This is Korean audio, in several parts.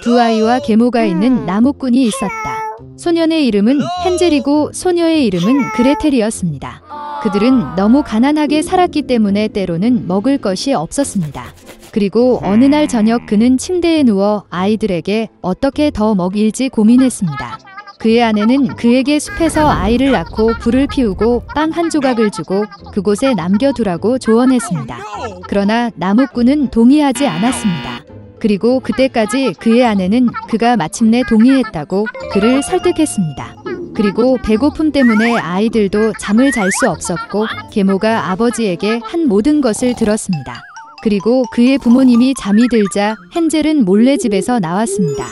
두 아이와 계모가 있는 나무꾼이 있었다. 소년의 이름은 헨젤이고 소녀의 이름은 그레텔이었습니다. 그들은 너무 가난하게 살았기 때문에 때로는 먹을 것이 없었습니다. 그리고 어느 날 저녁 그는 침대에 누워 아이들에게 어떻게 더 먹일지 고민했습니다. 그의 아내는 그에게 숲에서 아이를 낳고 불을 피우고 빵 한 조각을 주고 그곳에 남겨두라고 조언했습니다. 그러나 나무꾼은 동의하지 않았습니다. 그리고 그때까지 그의 아내는 그가 마침내 동의했다고 그를 설득했습니다. 그리고 배고픔 때문에 아이들도 잠을 잘 수 없었고 계모가 아버지에게 한 모든 것을 들었습니다. 그리고 그의 부모님이 잠이 들자 헨젤은 몰래 집에서 나왔습니다.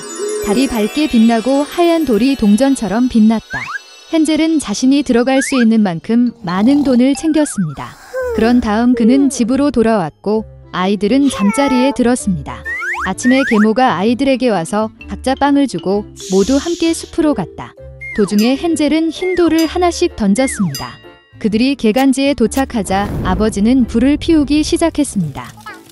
달이 밝게 빛나고 하얀 돌이 동전처럼 빛났다. 헨젤은 자신이 들어갈 수 있는 만큼 많은 돈을 챙겼습니다. 그런 다음 그는 집으로 돌아왔고 아이들은 잠자리에 들었습니다. 아침에 계모가 아이들에게 와서 각자 빵을 주고 모두 함께 숲으로 갔다. 도중에 헨젤은 흰 돌을 하나씩 던졌습니다. 그들이 개간지에 도착하자 아버지는 불을 피우기 시작했습니다.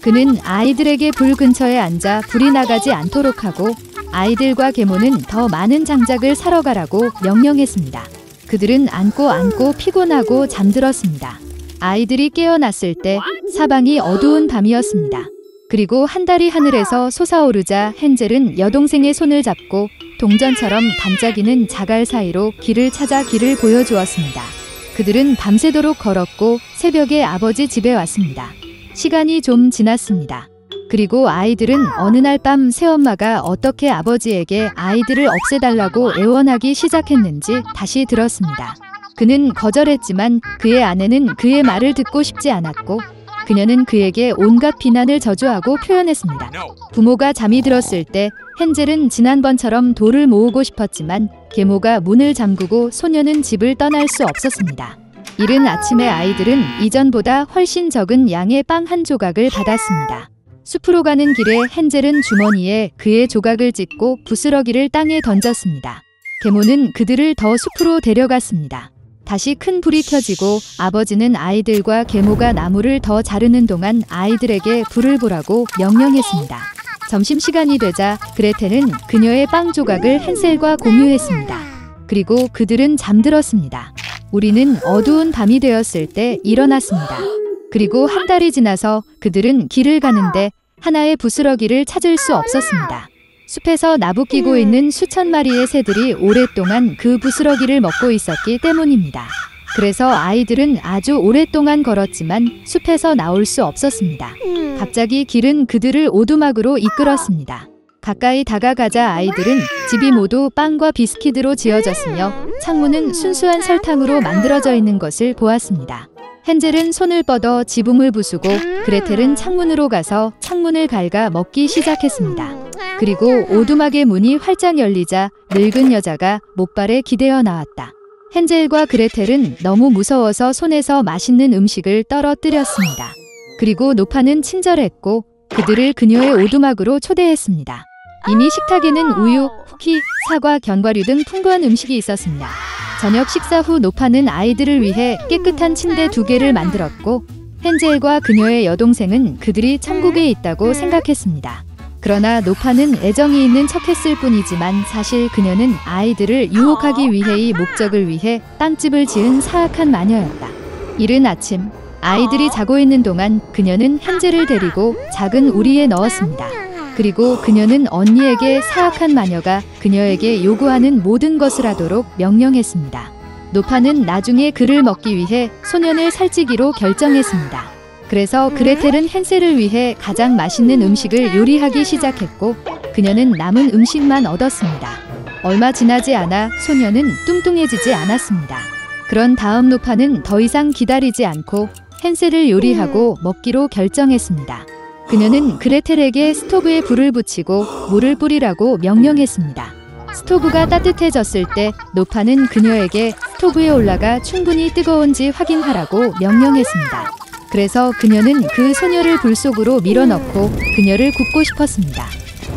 그는 아이들에게 불 근처에 앉아 불이 나가지 않도록 하고 아이들과 계모는 더 많은 장작을 사러 가라고 명령했습니다. 그들은 안고 피곤하고 잠들었습니다. 아이들이 깨어났을 때 사방이 어두운 밤이었습니다. 그리고 한 달이 하늘에서 솟아오르자 헨젤은 여동생의 손을 잡고 동전처럼 반짝이는 자갈 사이로 길을 찾아 길을 보여주었습니다. 그들은 밤새도록 걸었고 새벽에 아버지 집에 왔습니다. 시간이 좀 지났습니다. 그리고 아이들은 어느 날 밤 새엄마가 어떻게 아버지에게 아이들을 없애달라고 애원하기 시작했는지 다시 들었습니다. 그는 거절했지만 그의 아내는 그의 말을 듣고 싶지 않았고 그녀는 그에게 온갖 비난을 저주하고 표현했습니다. 부모가 잠이 들었을 때 헨젤은 지난번처럼 돌을 모으고 싶었지만 계모가 문을 잠그고 소녀는 집을 떠날 수 없었습니다. 이른 아침에 아이들은 이전보다 훨씬 적은 양의 빵 한 조각을 받았습니다. 숲으로 가는 길에 헨젤은 주머니에 그의 조각을 찢고 부스러기를 땅에 던졌습니다. 계모는 그들을 더 숲으로 데려갔습니다. 다시 큰 불이 켜지고 아버지는 아이들과 계모가 나무를 더 자르는 동안 아이들에게 불을 보라고 명령했습니다. 점심시간이 되자 그레텔은 그녀의 빵 조각을 헨셀과 공유했습니다. 그리고 그들은 잠들었습니다. 우리는 어두운 밤이 되었을 때 일어났습니다. 그리고 한 달이 지나서 그들은 길을 가는데 하나의 부스러기를 찾을 수 없었습니다. 숲에서 나부끼고 있는 수천 마리의 새들이 오랫동안 그 부스러기를 먹고 있었기 때문입니다. 그래서 아이들은 아주 오랫동안 걸었지만 숲에서 나올 수 없었습니다. 갑자기 길은 그들을 오두막으로 이끌었습니다. 가까이 다가가자 아이들은 집이 모두 빵과 비스킷으로 지어졌으며 창문은 순수한 설탕으로 만들어져 있는 것을 보았습니다. 헨젤은 손을 뻗어 지붕을 부수고 그레텔은 창문으로 가서 창문을 갉아 먹기 시작했습니다. 그리고 오두막의 문이 활짝 열리자 늙은 여자가 목발에 기대어 나왔다. 헨젤과 그레텔은 너무 무서워서 손에서 맛있는 음식을 떨어뜨렸습니다. 그리고 노파는 친절했고 그들을 그녀의 오두막으로 초대했습니다. 이미 식탁에는 우유, 쿠키, 사과, 견과류 등 풍부한 음식이 있었습니다. 저녁 식사 후 노파는 아이들을 위해 깨끗한 침대 2개를 만들었고 헨젤과 그녀의 여동생은 그들이 천국에 있다고 생각했습니다. 그러나 노파는 애정이 있는 척했을 뿐이지만 사실 그녀는 아이들을 유혹하기 위해의 목적을 위해 빵집을 지은 사악한 마녀였다. 이른 아침 아이들이 자고 있는 동안 그녀는 헨젤을 데리고 작은 우리에 넣었습니다. 그리고 그녀는 언니에게 사악한 마녀가 그녀에게 요구하는 모든 것을 하도록 명령했습니다. 노파는 나중에 그를 먹기 위해 소년을 살찌기로 결정했습니다. 그래서 그레텔은 헨셀을 위해 가장 맛있는 음식을 요리하기 시작했고 그녀는 남은 음식만 얻었습니다. 얼마 지나지 않아 소녀는 뚱뚱해지지 않았습니다. 그런 다음 노파는 더 이상 기다리지 않고 헨셀을 요리하고 먹기로 결정했습니다. 그녀는 그레텔에게 스토브에 불을 붙이고 물을 뿌리라고 명령했습니다. 스토브가 따뜻해졌을 때 노파는 그녀에게 스토브에 올라가 충분히 뜨거운지 확인하라고 명령했습니다. 그래서 그녀는 그 소녀를 불 속으로 밀어넣고 그녀를 굽고 싶었습니다.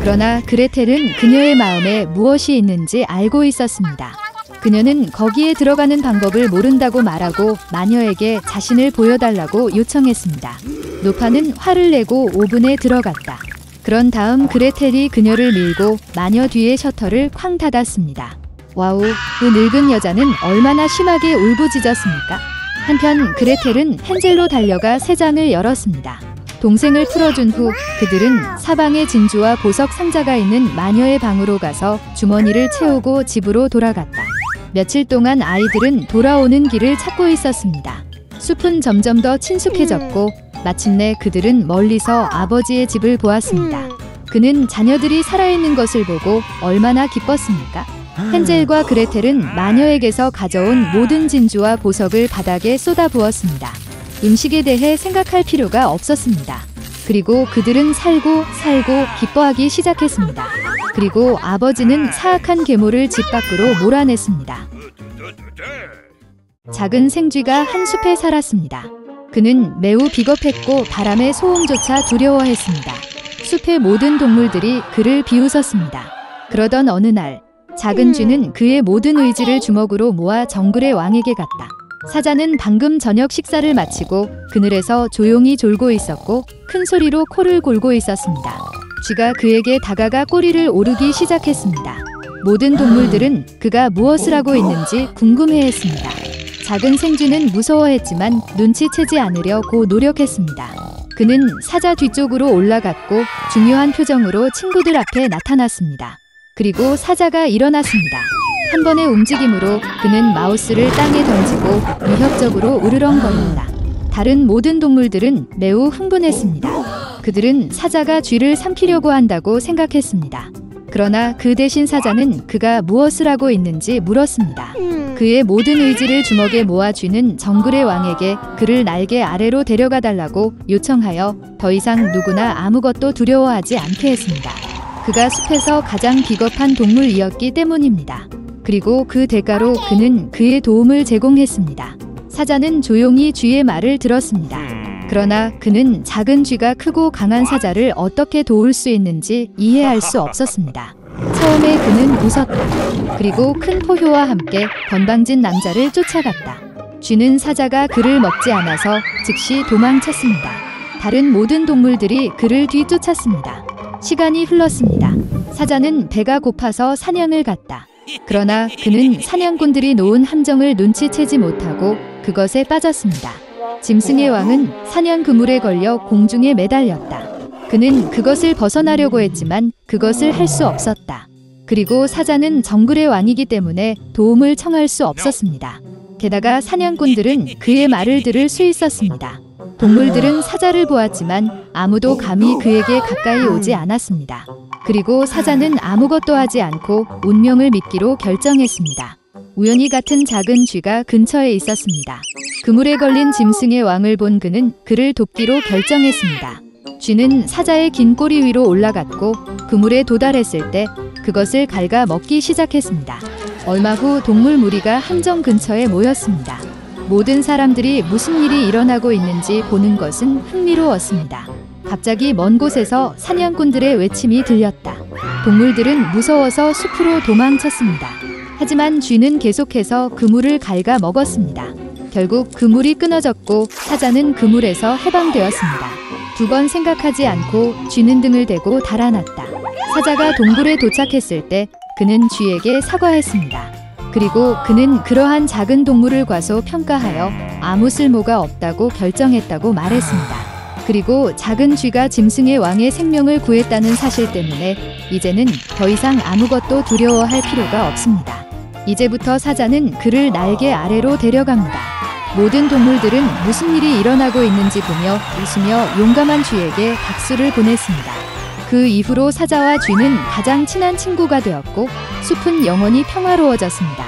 그러나 그레텔은 그녀의 마음에 무엇이 있는지 알고 있었습니다. 그녀는 거기에 들어가는 방법을 모른다고 말하고 마녀에게 자신을 보여달라고 요청했습니다. 노파는 화를 내고 오븐에 들어갔다. 그런 다음 그레텔이 그녀를 밀고 마녀 뒤에 셔터를 쾅 닫았습니다. 와우, 그 늙은 여자는 얼마나 심하게 울부짖었습니까? 한편 그레텔은 헨젤로 달려가 새 장을 열었습니다. 동생을 풀어준 후 그들은 사방에 진주와 보석 상자가 있는 마녀의 방으로 가서 주머니를 채우고 집으로 돌아갔다. 며칠 동안 아이들은 돌아오는 길을 찾고 있었습니다. 숲은 점점 더 친숙해졌고 마침내 그들은 멀리서 아버지의 집을 보았습니다. 그는 자녀들이 살아있는 것을 보고 얼마나 기뻤습니까? 헨젤과 그레텔은 마녀에게서 가져온 모든 진주와 보석을 바닥에 쏟아부었습니다. 음식에 대해 생각할 필요가 없었습니다. 그리고 그들은 살고 기뻐하기 시작했습니다. 그리고 아버지는 사악한 괴물을 집 밖으로 몰아냈습니다. 작은 생쥐가 한 숲에 살았습니다. 그는 매우 비겁했고 바람의 소음조차 두려워했습니다. 숲의 모든 동물들이 그를 비웃었습니다. 그러던 어느 날 작은 쥐는 그의 모든 의지를 주먹으로 모아 정글의 왕에게 갔다. 사자는 방금 저녁 식사를 마치고 그늘에서 조용히 졸고 있었고 큰 소리로 코를 골고 있었습니다. 쥐가 그에게 다가가 꼬리를 오르기 시작했습니다. 모든 동물들은 그가 무엇을 하고 있는지 궁금해했습니다. 작은 생쥐는 무서워했지만 눈치채지 않으려고 노력했습니다. 그는 사자 뒤쪽으로 올라갔고 중요한 표정으로 친구들 앞에 나타났습니다. 그리고 사자가 일어났습니다. 한 번의 움직임으로 그는 마우스를 땅에 던지고 위협적으로 으르렁거린다. 다른 모든 동물들은 매우 흥분했습니다. 그들은 사자가 쥐를 삼키려고 한다고 생각했습니다. 그러나 그 대신 사자는 그가 무엇을 하고 있는지 물었습니다. 그의 모든 의지를 주먹에 모아 쥐는 정글의 왕에게 그를 날개 아래로 데려가 달라고 요청하여 더 이상 누구나 아무것도 두려워하지 않게 했습니다. 그가 숲에서 가장 비겁한 동물이었기 때문입니다. 그리고 그 대가로 그는 그의 도움을 제공했습니다. 사자는 조용히 쥐의 말을 들었습니다. 그러나 그는 작은 쥐가 크고 강한 사자를 어떻게 도울 수 있는지 이해할 수 없었습니다. 처음에 그는 웃었다. 그리고 큰 포효와 함께 건방진 남자를 쫓아갔다. 쥐는 사자가 그를 먹지 않아서 즉시 도망쳤습니다. 다른 모든 동물들이 그를 뒤쫓았습니다. 시간이 흘렀습니다. 사자는 배가 고파서 사냥을 갔다. 그러나 그는 사냥꾼들이 놓은 함정을 눈치채지 못하고 그것에 빠졌습니다. 짐승의 왕은 사냥 그물에 걸려 공중에 매달렸다. 그는 그것을 벗어나려고 했지만 그것을 할 수 없었다. 그리고 사자는 정글의 왕이기 때문에 도움을 청할 수 없었습니다. 게다가 사냥꾼들은 그의 말을 들을 수 있었습니다. 동물들은 사자를 보았지만 아무도 감히 그에게 가까이 오지 않았습니다. 그리고 사자는 아무것도 하지 않고 운명을 믿기로 결정했습니다. 우연히 같은 작은 쥐가 근처에 있었습니다. 그물에 걸린 짐승의 왕을 본 그는 그를 돕기로 결정했습니다. 쥐는 사자의 긴 꼬리 위로 올라갔고 그물에 도달했을 때 그것을 갉아 먹기 시작했습니다. 얼마 후 동물 무리가 함정 근처에 모였습니다. 모든 사람들이 무슨 일이 일어나고 있는지 보는 것은 흥미로웠습니다. 갑자기 먼 곳에서 사냥꾼들의 외침이 들렸다. 동물들은 무서워서 숲으로 도망쳤습니다. 하지만 쥐는 계속해서 그물을 갉아 먹었습니다. 결국 그물이 끊어졌고 사자는 그물에서 해방되었습니다. 두 번 생각하지 않고 쥐는 등을 대고 달아났다. 사자가 동굴에 도착했을 때 그는 쥐에게 사과했습니다. 그리고 그는 그러한 작은 동물을 과소평가하여 아무 쓸모가 없다고 결정했다고 말했습니다. 그리고 작은 쥐가 짐승의 왕의 생명을 구했다는 사실 때문에 이제는 더 이상 아무것도 두려워할 필요가 없습니다. 이제부터 사자는 그를 날개 아래로 데려갑니다. 모든 동물들은 무슨 일이 일어나고 있는지 보며 웃으며 용감한 쥐에게 박수를 보냈습니다. 그 이후로 사자와 쥐는 가장 친한 친구가 되었고 숲은 영원히 평화로워졌습니다.